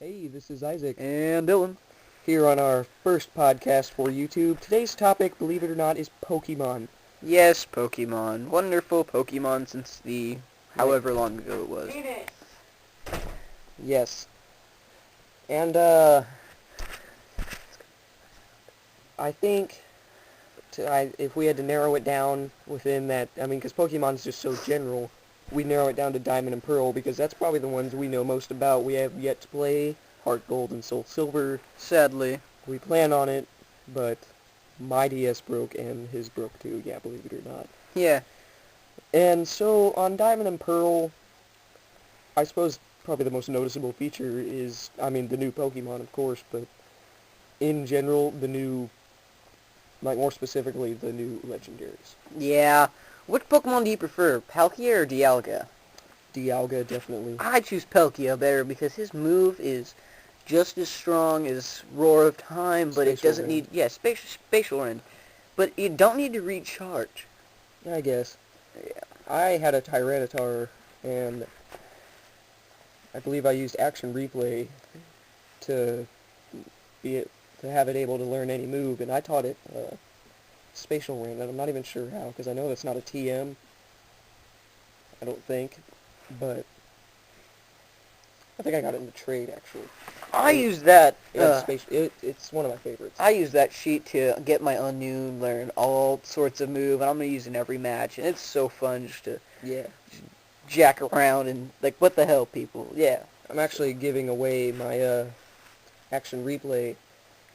Hey, this is Isaac And Dylan. here on our first podcast for YouTube. Today's topic, believe it or not, is Pokemon. Yes, Pokemon. Wonderful Pokemon since the Right. however long ago it was. Yes. And, I think if we had to narrow it down within that, because Pokemon's just so general, we narrow it down to Diamond and Pearl because that's probably the ones we know most about. We have yet to play Heart Gold and Soul Silver. Sadly. We plan on it, but my DS broke and his broke too, yeah, believe it or not. Yeah. And so on Diamond and Pearl, I suppose probably the most noticeable feature is, the new Pokemon, of course, but in general, more specifically, the new legendaries. Yeah. Which Pokemon do you prefer, Palkia or Dialga? Dialga, definitely. I choose Palkia better because his move is just as strong as Roar of Time, but it doesn't need... Yeah, Spatial Rend. But you don't need to recharge. I guess. Yeah. I had a Tyranitar, and I believe I used Action Replay to have it able to learn any move, and I taught it Spatial Rend, and I'm not even sure how, because I know that's not a TM, I don't think, but I think I got it in the trade, actually. I use that... it's one of my favorites. I use that sheet to get my Unknown, learn all sorts of move, and I'm going to use it in every match, and it's so fun just to jack around and, like, what the hell, people? Yeah. I'm actually giving away my Action Replay.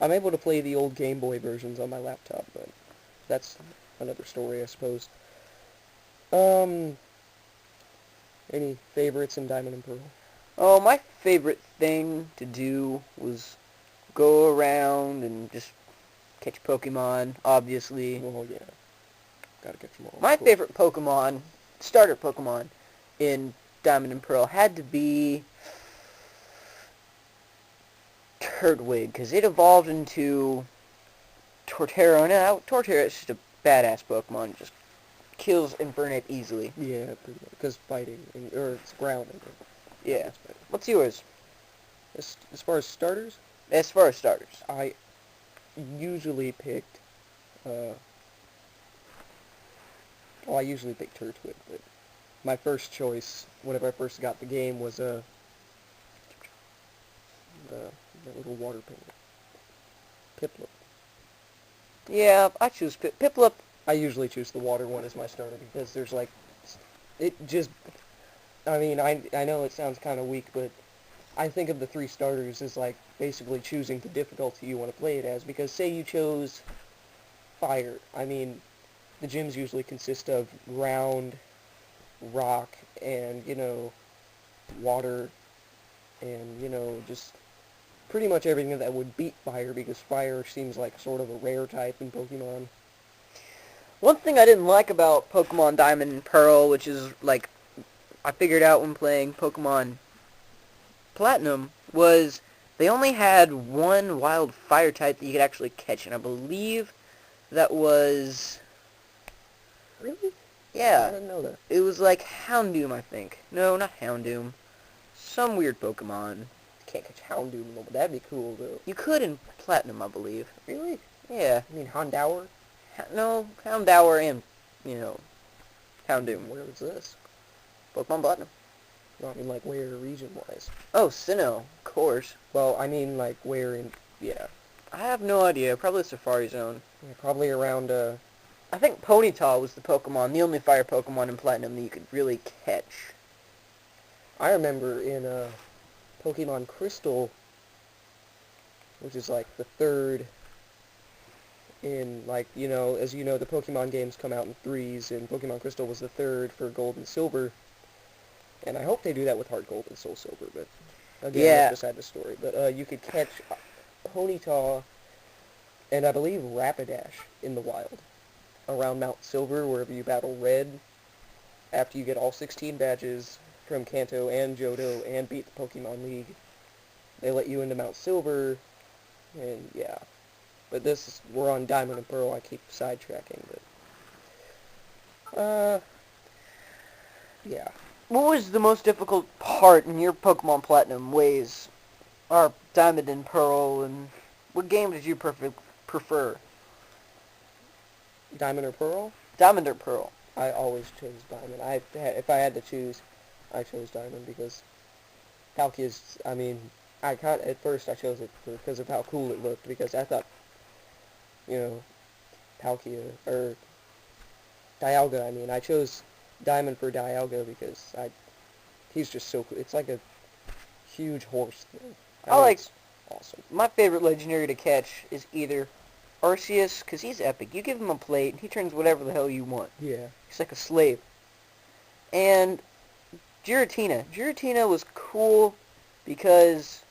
I'm able to play the old Game Boy versions on my laptop, but that's another story, I suppose. Any favorites in Diamond and Pearl? Oh, my favorite thing to do was go around and just catch Pokemon, obviously. Well, yeah. Gotta catch them all. My favorite Pokemon, starter Pokemon, in Diamond and Pearl had to be Turtwig, because it evolved into Torterra. Now, Torterra is just a badass Pokemon. It just kills Infernape easily. Yeah, because fighting, or it's grounding. Yeah. What's yours? As far as starters? As far as starters. I usually picked, I usually picked Turtwig, but my first choice, whenever I first got the game, was, the little water penguin. Piplup. Yeah, I choose Piplup. I usually choose the water one as my starter because there's I know it sounds kind of weak, but I think of the three starters as like basically choosing the difficulty you want to play it as, because say you chose fire, the gyms usually consist of ground, rock, and, water, and, just pretty much everything that would beat fire, because fire seems like sort of a rare type in Pokemon. One thing I didn't like about Pokemon Diamond and Pearl, which is, like, I figured out when playing Pokemon Platinum, was they only had one wild fire type that you could actually catch, and I believe that was... Really? Yeah. I didn't know that. It was like Houndoom, I think. No, not Houndoom. Some weird Pokemon. You can't catch Houndoom, but that'd be cool, though. You could in Platinum, I believe. Really? Yeah. You mean Houndour? No, Houndour and, Houndoom. Where is this? Pokemon Platinum. No, like where region-wise? Oh, Sinnoh, of course. Well, like where in... Yeah. I have no idea. Probably Safari Zone. Yeah, probably around, I think Ponyta was the only fire Pokemon in Platinum that you could really catch. I remember in, Pokemon Crystal, which is like the third in, as you know, the Pokemon games come out in threes, and Pokemon Crystal was the third for Gold and Silver. And I hope they do that with Heart Gold and Soul Silver, but again, that's beside the story. But you could catch Ponyta and I believe Rapidash in the wild around Mount Silver, wherever you battle Red. After you get all 16 badges from Kanto and Johto and beat the Pokemon League, they let you into Mount Silver, and yeah. But we're on Diamond and Pearl, I keep sidetracking, but... yeah. What was the most difficult part in your Pokemon Platinum ways or Diamond and Pearl, and what game did you prefer? Diamond or Pearl? Diamond or Pearl? I always chose Diamond. If I had to choose, I chose Diamond because Palkia's. I mean, at first I chose it because of how cool it looked because I thought, you know, Palkia or Dialga. I mean, I chose Diamond for Dialga because he's just so cool. It's like a huge horse thing. I I think like it's awesome. my favorite legendary to catch is either Arceus, because he's epic. You give him a plate, and he turns whatever the hell you want. Yeah. He's like a slave. And Giratina. Giratina was cool because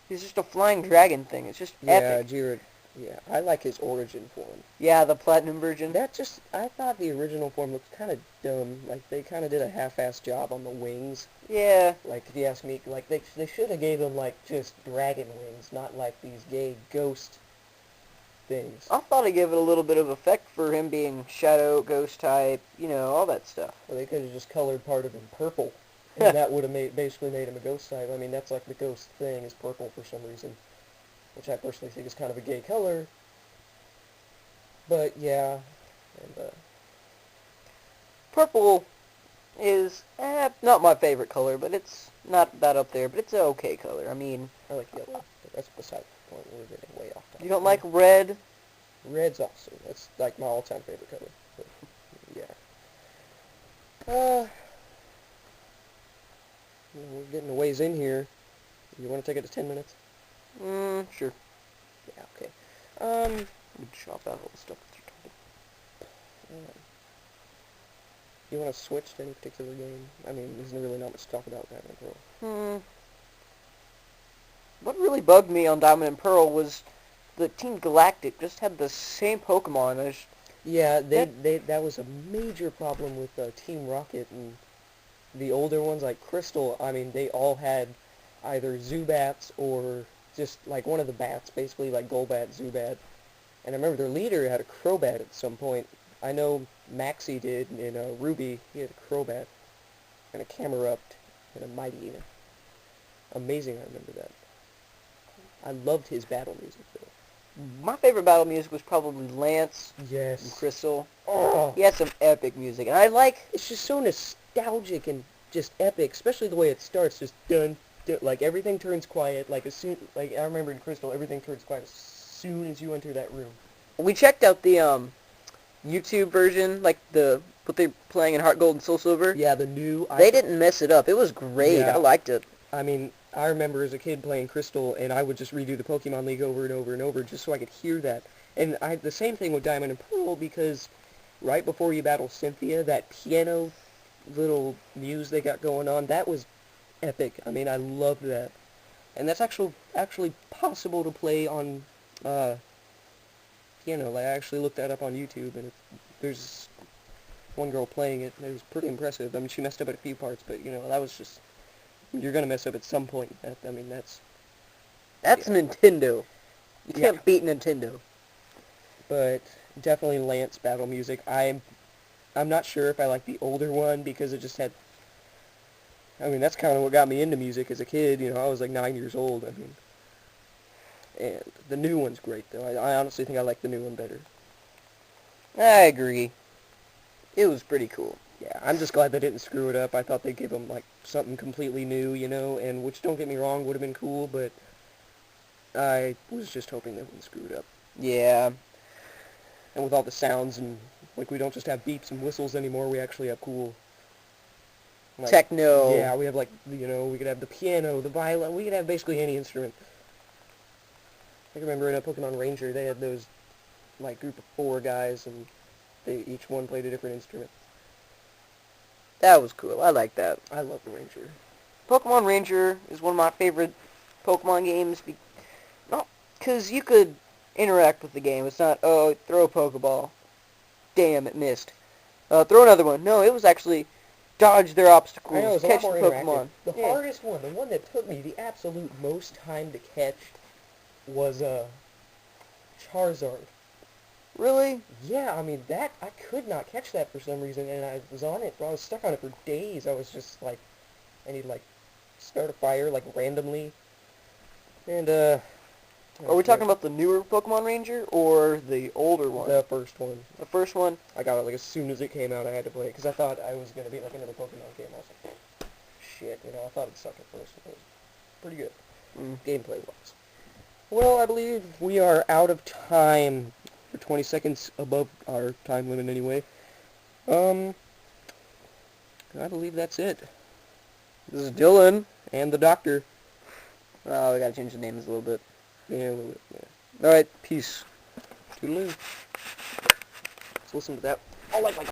he's just a flying dragon thing. It's just Yeah, epic. Yeah, I like his origin form. Yeah, the platinum version. I thought the original form looked kind of dumb. Like, they kind of did a half-assed job on the wings. Yeah. Like, if you ask me, like, they should have gave him, like, just dragon wings, not, like, these gay ghost things. I thought I gave it a little bit of effect for him being shadow, ghost type, all that stuff. Or they could have just colored part of him purple, and that would have basically made him a ghost type. I mean, that's, like, the ghost thing is purple for some reason, which I personally think is kind of a gay color. But, yeah, and, Purple is not my favorite color, but it's not that up there, but it's an okay color. I mean, I like yellow. But that's beside the point. We're getting way off topic. you don't like red? Red's awesome. That's like my all-time favorite color. But, yeah. We're getting a ways in here. You want to take it to 10 minutes? Sure. Yeah, okay. Let me chop out all the stuff that you're talking. You want to switch to any particular game? I mean, there's really not much to talk about Diamond and Pearl. What really bugged me on Diamond and Pearl was the Team Galactic just had the same Pokemon. Yeah, that was a major problem with Team Rocket and the older ones like Crystal. I mean, they all had either Zubats or just like one of the bats, basically like Golbat, Zubat. And I remember their leader had a Crobat at some point. I know Maxie did in Ruby. He had a Crobat and a Camerupt and a Mighty. Amazing, I remember that. I loved his battle music, though. My favorite battle music was probably Lance and Yes. Crystal. Oh, He had some epic music, and I like... it's just so nostalgic and just epic, especially the way it starts. Just dun, dun, like everything turns quiet. Like I remember in Crystal, everything turns quiet as soon as you enter that room. We checked out the YouTube version, like what they're playing in Heart Gold and Soul Silver. Yeah, the new. They didn't mess it up. It was great. Yeah. I liked it. I mean, I remember as a kid playing Crystal, and I would just redo the Pokemon League over and over and over just so I could hear that. And I had the same thing with Diamond and Pearl because right before you battle Cynthia, that piano little muse they got going on, that was epic. I mean, I loved that. And that's actually possible to play on piano. Like, I actually looked that up on YouTube, and there's one girl playing it, and it was pretty impressive. I mean, she messed up at a few parts, but, that was just... You're going to mess up at some point. I mean, that's... That's Nintendo. You Yeah. can't beat Nintendo. But definitely Lance battle music. I'm not sure if I like the older one because it just had... I mean, that's kind of what got me into music as a kid. I was like 9 years old. I mean... And the new one's great, though. I honestly think I like the new one better. I agree. It was pretty cool. Yeah, I'm just glad they didn't screw it up. I thought they'd give them, like, something completely new, and which, don't get me wrong, would have been cool, but I was just hoping they wouldn't screw it up. Yeah. And with all the sounds, and, like, we don't just have beeps and whistles anymore, we actually have cool... Like, Techno. Yeah, we have, like, we could have the piano, the violin, we could have basically any instrument. I remember in a Pokemon Ranger, they had those, like, group of 4 guys, and each one played a different instrument. That was cool. I like that. I love the Ranger. Pokemon Ranger is one of my favorite Pokemon games. Not because you could interact with the game. It's not, oh, throw a Pokeball. Damn, it missed. Throw another one. No, it was actually dodge their obstacles. I know, it was catch a lot the more Pokemon. interactive. The hardest one, the one that took me the absolute most time to catch was Charizard. Really? Yeah, I mean, I could not catch that for some reason, and I was stuck on it for days. I was just like, I need, like, start a fire, like, randomly. And, Are we talking about the newer Pokemon Ranger or the older one? the first one? The first one? I got it, like, as soon as it came out, I had to play it, because I thought I was going to be, like, another Pokemon game. I was like, shit, you know, I thought it sucked at first. It was pretty good, gameplay-wise. Well, I believe we are out of time. We're 20 seconds above our time limit anyway. I believe that's it. This is Dylan. And the doctor. Oh, we gotta change the names a little bit. Yeah, a little bit, yeah. Alright, peace. Toodaloo. Let's listen to that. Oh, like